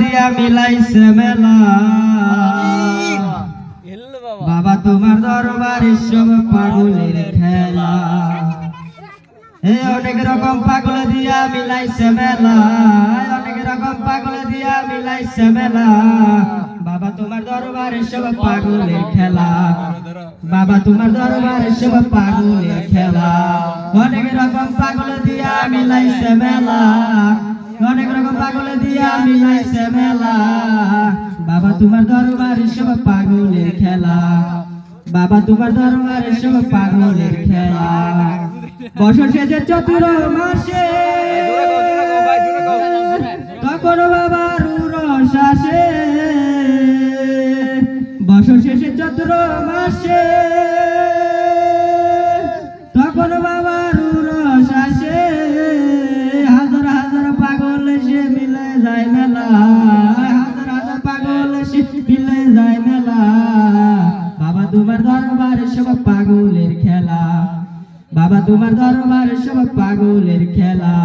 দিয়া মিলাইছে মেলা বাবা তোমার দরবারে সব পাগলের খেলা অনেক রকম পাগল দিয়া মিলাইছে মেলা অনেক রকম পাগল দিয়া মিলাইছে মেলা বাবা তোমার দরবারে সব পাগলের খেলা বাবা তোমার দরবারে সব পাগলের খেলা অনেক রকম পাগল দিয়া মিলাইছে মেলা অনেক রকম পাগল দিয়া মিলাইছে মেলা বাবা তোমার দরবারে সব পাগলের খেলা বাবা তোমার দরবারে সব পাগলের খেলা বছর শেষে চতুর মাসে তখন বাবার উরস আসে বছর শেষে চতুর মাসে তখন বাবার উরস আসে হাজার হাজার পাগল সে মিলে যায় মেলা হাজার হাজার পাগল সে মিলে যায় মেলা বাবা তোমার দরবারে সব পাগলের খেলা বাবা তোমার দরবারে সব পাগলের খেলা।